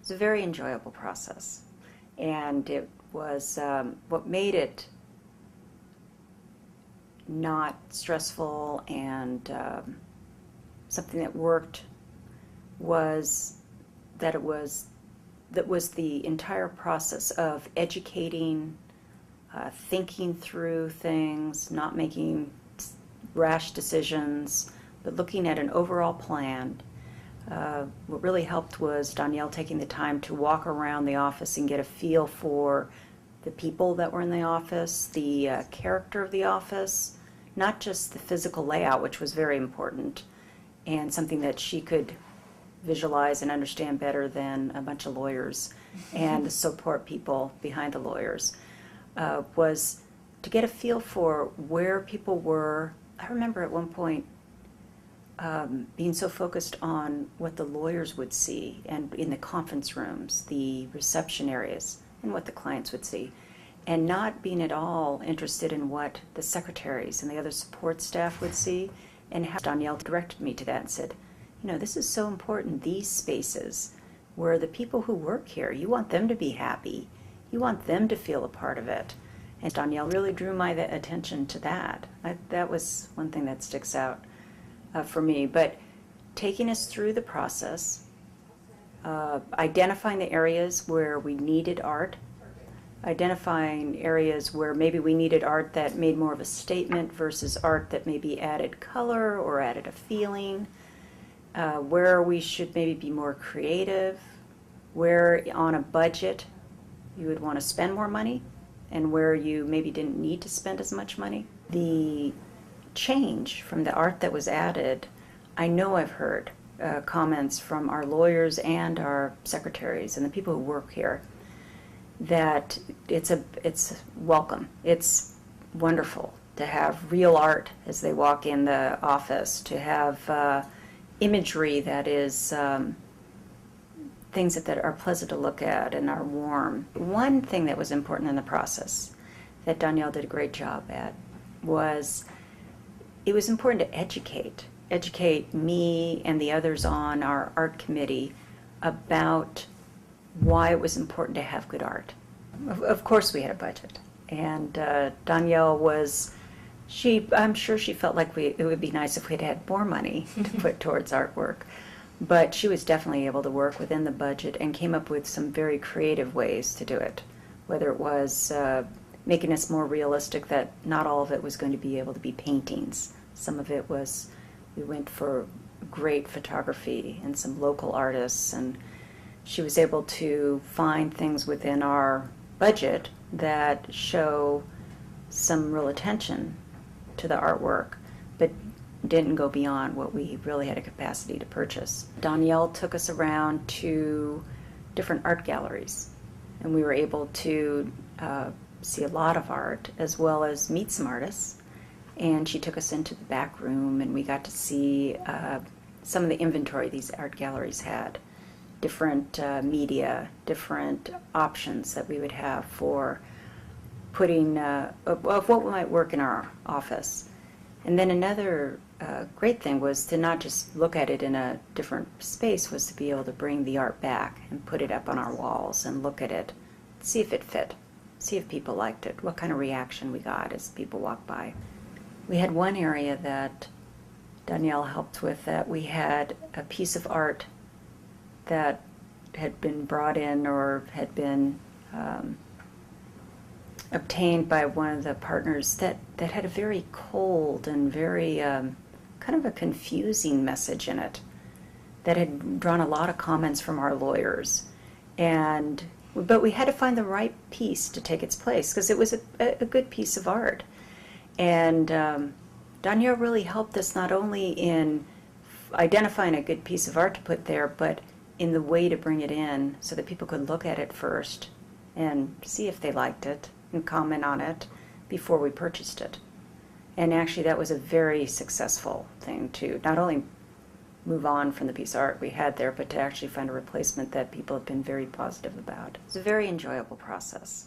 was a very enjoyable process, and it was what made it not stressful and something that worked was that was the entire process of educating, thinking through things, not making rash decisions, but looking at an overall plan. What really helped was Danielle taking the time to walk around the office and get a feel for the people that were in the office, the character of the office, not just the physical layout, which was very important, and something that she could visualize and understand better than a bunch of lawyers and the support people behind the lawyers, was to get a feel for where people were. I remember at one point being so focused on what the lawyers would see and in the conference rooms, the reception areas, and what the clients would see, and not being at all interested in what the secretaries and the other support staff would see. And how Danielle directed me to that and said, you know, this is so important, these spaces where the people who work here, you want them to be happy, you want them to feel a part of it. And Danielle really drew my attention to that. That was one thing that sticks out for me. But taking us through the process, identifying the areas where we needed art, identifying areas where maybe we needed art that made more of a statement versus art that maybe added color or added a feeling, where we should maybe be more creative, where on a budget you would want to spend more money, and where you maybe didn't need to spend as much money. The change from the art that was added, I know I've heard comments from our lawyers and our secretaries and the people who work here that it's welcome. It's wonderful to have real art as they walk in the office, to have imagery that is things that are pleasant to look at and are warm. One thing that was important in the process that Danielle did a great job at was it was important to educate me and the others on our art committee about why it was important to have good art. Of course we had a budget, and Danielle was, I'm sure she felt like it would be nice if we'd had more money to put towards artwork, but she was definitely able to work within the budget and came up with some very creative ways to do it, whether it was making us more realistic that not all of it was going to be able to be paintings. Some of it was, we went for great photography and some local artists, and she was able to find things within our budget that show some real attention to the artwork, but didn't go beyond what we really had a capacity to purchase. Danielle took us around to different art galleries, and we were able to see a lot of art as well as meet some artists. And she took us into the back room, and we got to see some of the inventory these art galleries had, different media, different options that we would have for putting of what might work in our office. And then another great thing was to not just look at it in a different space, was to be able to bring the art back and put it up on our walls and look at it, see if it fit, see if people liked it, what kind of reaction we got as people walked by. We had one area that Danielle helped with, that we had a piece of art that had been brought in or had been obtained by one of the partners that had a very cold and very kind of a confusing message in it that had drawn a lot of comments from our lawyers. But we had to find the right piece to take its place because it was a good piece of art. And Danielle really helped us not only in identifying a good piece of art to put there, but in the way to bring it in so that people could look at it first and see if they liked it and comment on it before we purchased it. And actually that was a very successful thing to not only move on from the piece of art we had there, but to actually find a replacement that people have been very positive about. It's a very enjoyable process.